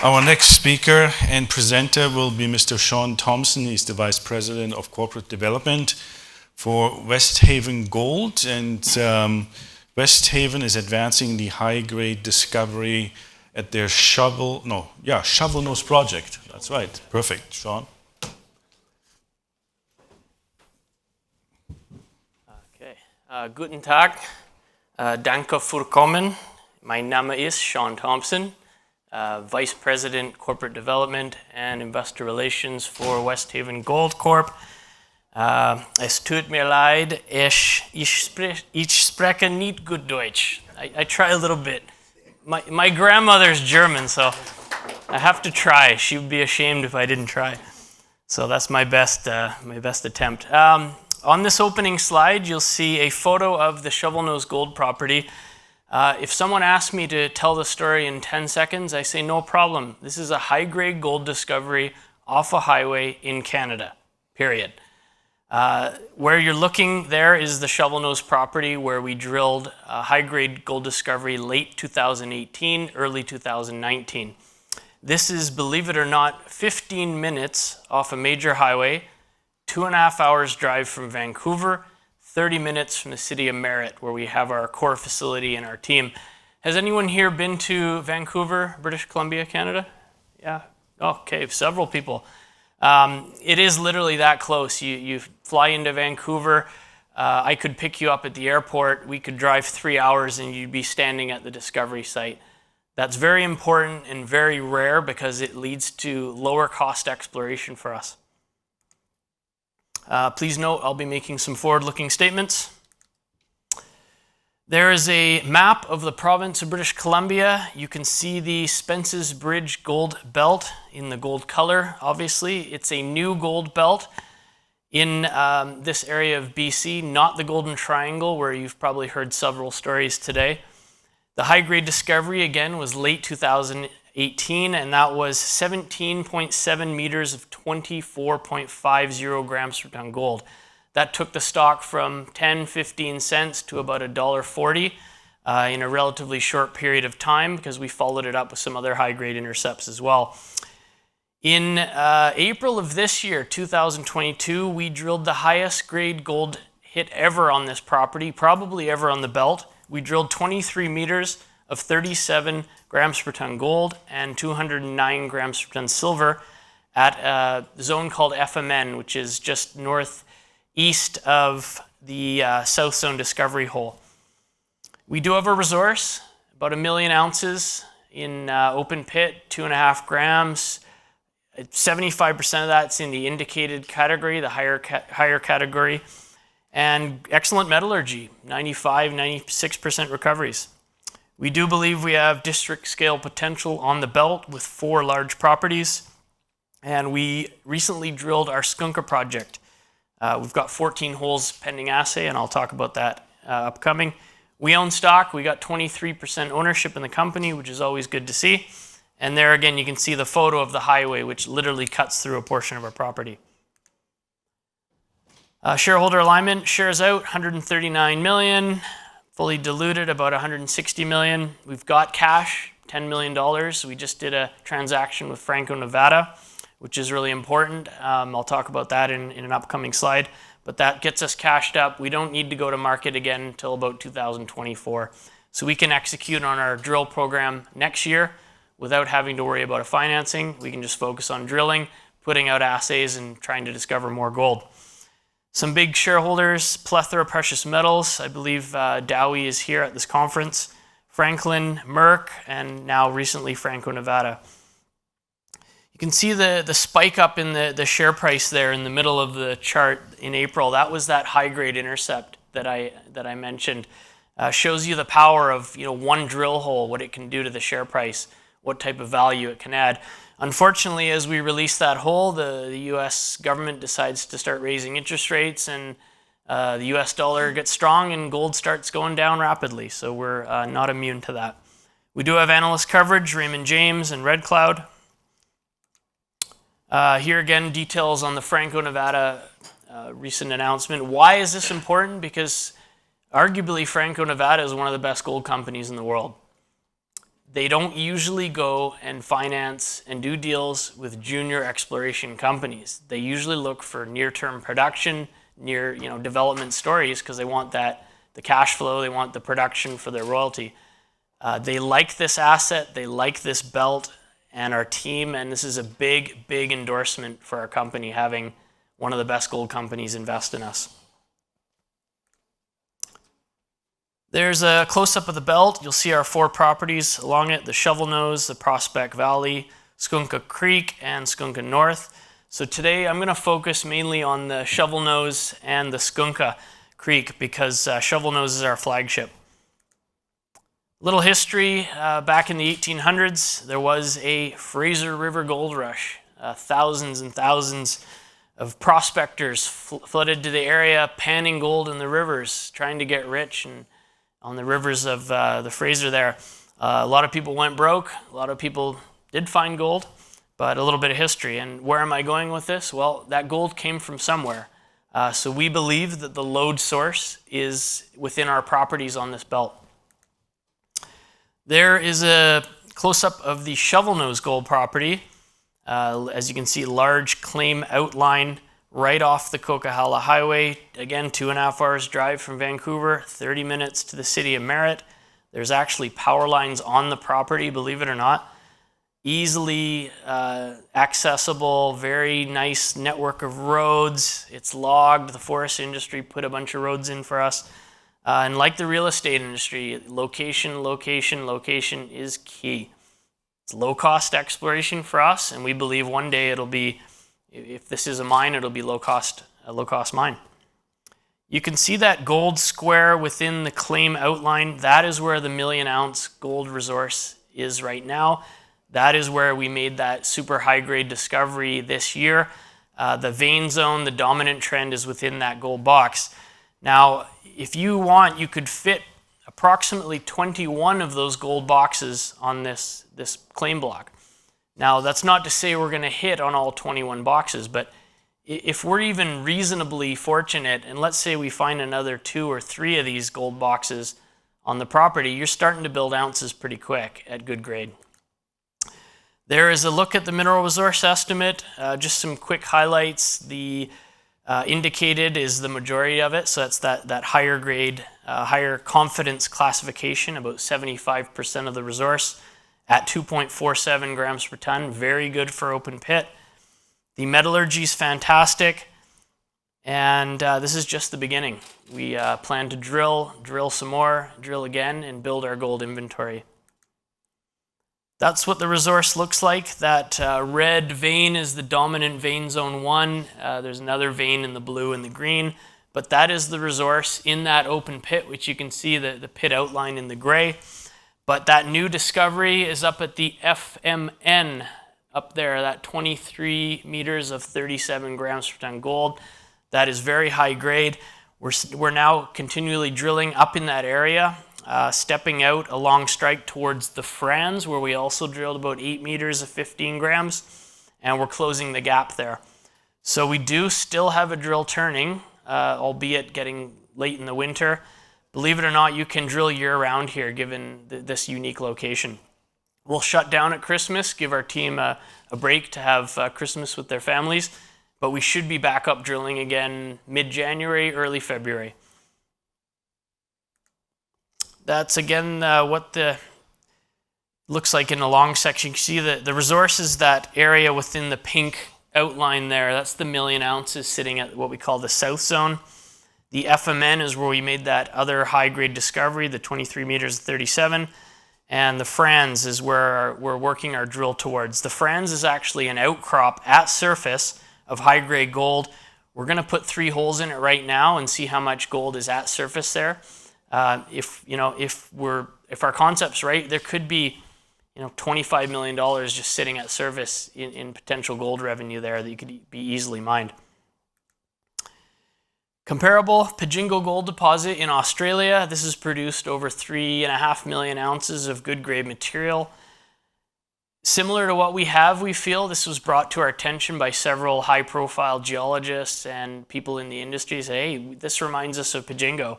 Our next speaker and presenter will be Mr. Sean Thompson. He's the Vice President of Corporate Development for Westhaven Gold. And Westhaven is advancing the high-grade discovery at their Shovel Nose project. That's right. Perfect, Sean. Okay. Guten Tag. Danke für kommen. Mein Name ist Sean Thompson. Vice President Corporate Development and Investor Relations for Westhaven Gold Corp. Es tut mir leid, ich spreche nicht gut Deutsch. I try a little bit. My grandmother's German, so I have to try. She would be ashamed if I didn't try. So that's my best attempt. On this opening slide, you'll see a photo of the Shovel Nose Gold property. If someone asks me to tell the story in 10 seconds, I say no problem. This is a high-grade gold discovery off a highway in Canada, period. Where you're looking there is the Shovel Nose property where we drilled a high-grade gold discovery late 2018, early 2019. This is, believe it or not, 15 minutes off a major highway, 2.5 hours drive from Vancouver, 30 minutes from the city of Merritt, where we have our core facility and our team. Has anyone here been to Vancouver, British Columbia, Canada? Yeah? Okay, several people. It is literally that close. You fly into Vancouver, I could pick you up at the airport, we could drive 3 hours and you'd be standing at the discovery site. That's very important and very rare because it leads to lower cost exploration for us. Please note, I'll be making some forward-looking statements. There is a map of the province of British Columbia. You can see the Spences Bridge Gold Belt in the gold color, obviously. It's a new gold belt in this area of BC, not the Golden Triangle, where you've probably heard several stories today. The high-grade discovery, again, was late 2018, and that was 17.7 meters of 24.50 grams per ton gold. That took the stock from 10-15 cents to about $1.40 in a relatively short period of time because we followed it up with some other high-grade intercepts as well. In April of this year, 2022, we drilled the highest grade gold hit ever on this property, probably ever on the belt. We drilled 23 meters of 37 grams per ton gold and 209 grams per ton silver at a zone called FMN, which is just northeast of the South Zone discovery hole. We do have a resource, about 1 million ounces in open pit, 2.5 grams. 75% of that's in the indicated category, the higher category, and excellent metallurgy, 95-96% recoveries. We do believe we have district scale potential on the belt with 4 large properties, and we recently drilled our Skunka project. We've got 14 holes pending assay, and I'll talk about that upcoming. We own stock. We got 23% ownership in the company, which is always good to see. And there again, you can see the photo of the highway, which literally cuts through a portion of our property. Shareholder alignment, shares out 139 million, fully diluted about 160 million. We've got cash, $10 million. We just did a transaction with Franco-Nevada, which is really important. I'll talk about that in an upcoming slide, but that gets us cashed up. We don't need to go to market again until about 2024. So we can execute on our drill program next year without having to worry about a financing. We can just focus on drilling, putting out assays, and trying to discover more gold. Some big shareholders, plethora of precious metals. I believe Dowie is here at this conference. Franklin, Merck, and now recently Franco-Nevada. You can see the spike up in the share price there in the middle of the chart in April. That was that high-grade intercept that I mentioned. Shows you the power of one drill hole, what it can do to the share price, what type of value it can add. Unfortunately, as we release that hole, the U.S. government decides to start raising interest rates, and the U.S. dollar gets strong and gold starts going down rapidly. So we're not immune to that. We do have analyst coverage, Raymond James and Red Cloud. Here again, details on the Franco-Nevada recent announcement. Why is this important? Because arguably Franco-Nevada is one of the best gold companies in the world. they don't usually go and finance and do deals with junior exploration companies. They usually look for near-term production, development stories, because they want the cash flow, they want the production for their royalty. They like this asset, they like this belt and our team, and this is a big, big endorsement for our company, having one of the best gold companies invest in us. There's a close-up of the belt. You'll see our 4 properties along it: the Shovel Nose, the Prospect Valley, Skunka Creek, and Skunka North. So today I'm going to focus mainly on the Shovel Nose and the Skunka Creek, because Shovel Nose is our flagship. Little history, back in the 1800s, there was a Fraser River gold rush. Thousands and thousands of prospectors flooded to the area, panning gold in the rivers, trying to get rich and on the rivers of the Fraser there. A lot of people went broke. A lot of people did find gold, but a little bit of history. And where am I going with this? Well, that gold came from somewhere. So we believe that the lode source is within our properties on this belt. There is a close-up of the Shovel Nose gold property. As you can see, large claim outline right off the Coquihalla Highway. Again, 2.5 hours drive from Vancouver, 30 minutes to the city of Merritt. There's actually power lines on the property, believe it or not. Easily accessible, very nice network of roads. It's logged. The forest industry put a bunch of roads in for us. And like the real estate industry, location, location, location is key. It's low-cost exploration for us, and we believe one day it'll be, if this is a mine, it'll be a low-cost mine. You can see that gold square within the claim outline. That is where the 1 million ounce gold resource is right now. That is where we made that super high-grade discovery this year. The vein zone, the dominant trend, is within that gold box. Now, if you want, you could fit approximately 21 of those gold boxes on this claim block. Now, that's not to say we're going to hit on all 21 boxes, but if we're even reasonably fortunate, and let's say we find another 2 or 3 of these gold boxes on the property, you're starting to build ounces pretty quick at good grade. There is a look at the mineral resource estimate, just some quick highlights. The indicated is the majority of it, so that's that higher grade, higher confidence classification, about 75% of the resource at 2.47 grams per ton. Very good for open pit. The metallurgy is fantastic, and this is just the beginning. We plan to drill some more, drill again, and build our gold inventory. That's what the resource looks like. That red vein is the dominant vein zone 1. There's another vein in the blue and the green, but that is the resource in that open pit, which you can see the pit outline in the gray. But that new discovery is up at the FMN up there, that 23 meters of 37 grams per ton gold. That is very high grade. We're now continually drilling up in that area, stepping out along strike towards the Franz, where we also drilled about 8 meters of 15 grams, and we're closing the gap there. So we do still have a drill turning, albeit getting late in the winter. Believe it or not, you can drill year-round here, given this unique location. We'll shut down at Christmas, give our team a break to have Christmas with their families, but we should be back up drilling again mid-January, early February. That's again what the looks like in the long section. You can see the resource is that area within the pink outline there. That's the 1 million ounces sitting at what we call the south zone. The FMN is where we made that other high-grade discovery, the 23 meters 37. And the Franz is where we're working our drill towards. The Franz is actually an outcrop at surface of high-grade gold. We're going to put 3 holes in it right now and see how much gold is at surface there. If our concept's right, there could be $25 million just sitting at surface in potential gold revenue there that you could be easily mined. Comparable Pajingo gold deposit in Australia. This has produced over 3.5 million ounces of good grade material. Similar to what we have, we feel. This was brought to our attention by several high profile geologists and people in the industry. Say, hey, this reminds us of Pajingo.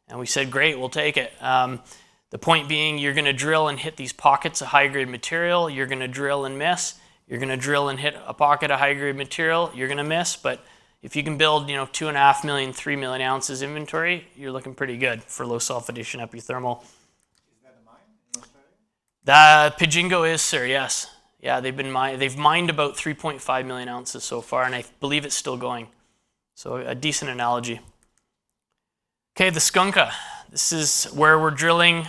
And we said, great, we'll take it. The point being, you're going to drill and hit these pockets of high-grade material. You're going to drill and miss. You're going to drill and hit a pocket of high-grade material. You're going to miss. But if you can build, 2.5 million, 3 million ounces inventory, you're looking pretty good for low sulfidation epithermal. Is that a mine in Australia? Pijingo is, sir, yes. Yeah, they've mined about 3.5 million ounces so far, and I believe it's still going. So a decent analogy. Okay, the Skunka. This is where we're drilling.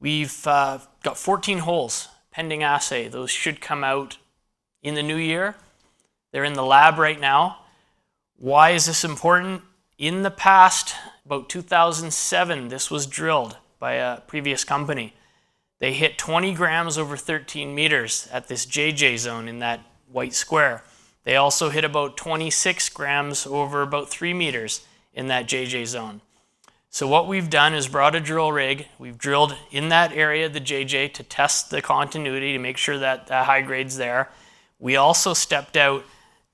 We've got 14 holes pending assay. Those should come out in the new year. They're in the lab right now. Why is this important? In the past, about 2007, this was drilled by a previous company. They hit 20 grams over 13 meters at this JJ zone in that white square. They also hit about 26 grams over about 3 meters in that JJ zone. So what we've done is brought a drill rig. We've drilled in that area, the JJ, to test the continuity to make sure that the high grade's there. We also stepped out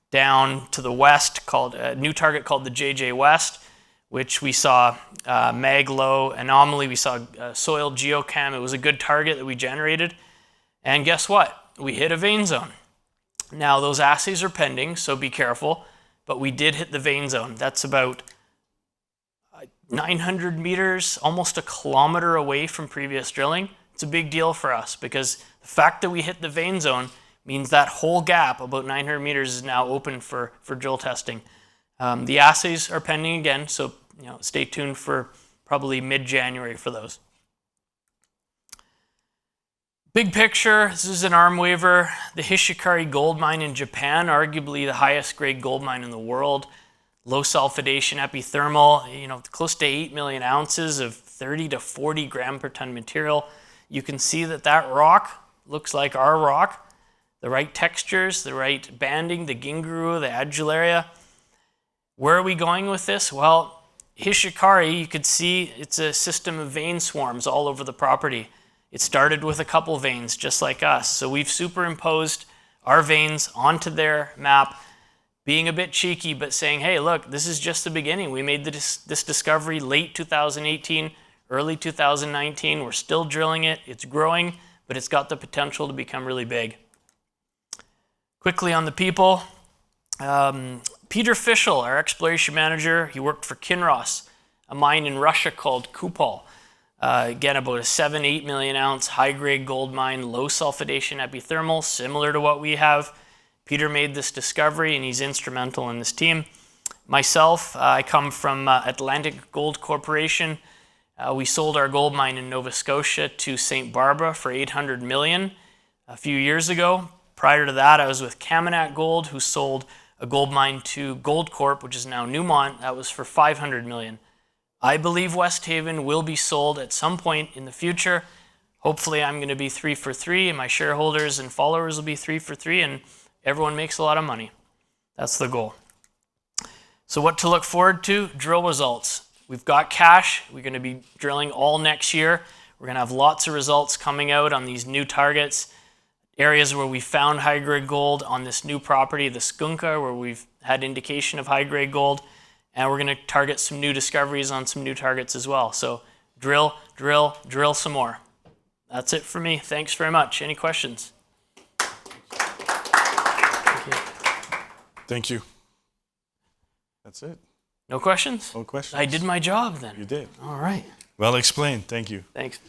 down to the west, called a new target called the JJ West, which we saw mag low anomaly. We saw soil geochem. It was a good target that we generated. And guess what? We hit a vein zone. Now those assays are pending, so be careful. But we did hit the vein zone. That's about 900 meters, almost a kilometer away from previous drilling. It's a big deal for us because the fact that we hit the vein zone means that whole gap, about 900 meters, is now open for drill testing. The assays are pending again, so stay tuned for probably mid-January for those. Big picture, this is an arm waiver. The Hishikari gold mine in Japan, arguably the highest grade gold mine in the world. Low sulfidation epithermal, close to 8 million ounces of 30 to 40 gram per ton material. You can see that rock looks like our rock. The right textures, the right banding, the ginguru, the adularia. Where are we going with this? Well, Hishikari, you could see it's a system of vein swarms all over the property. It started with a couple veins, just like us. So we've superimposed our veins onto their map, being a bit cheeky, but saying, hey, look, this is just the beginning. We made this discovery late 2018, early 2019. We're still drilling it. It's growing, but it's got the potential to become really big. Quickly on the people. Peter Fischel, our exploration manager, he worked for Kinross, a mine in Russia called Kupol. Again, about a 7-8 million ounce high-grade gold mine, low sulfidation epithermal, similar to what we have. Peter made this discovery, and he's instrumental in this team. Myself, I come from Atlantic Gold Corporation. We sold our gold mine in Nova Scotia to St. Barbara for $800 million a few years ago. Prior to that, I was with Kaminak Gold, who sold a gold mine to Gold Corp, which is now Newmont. That was for $500 million. I believe Westhaven will be sold at some point in the future. Hopefully, I'm going to be 3 for 3, and my shareholders and followers will be 3 for 3, and everyone makes a lot of money. That's the goal. So what to look forward to? Drill results. We've got cash. We're going to be drilling all next year. We're going to have lots of results coming out on these new targets, areas where we found high-grade gold on this new property, the Skunka, where we've had indication of high-grade gold, and we're going to target some new discoveries on some new targets as well. So drill, drill, drill some more. That's it for me. Thanks very much. Any questions? Thank you. That's it. No questions? No questions. I did my job then. You did. All right. Well explained. Thank you. Thanks.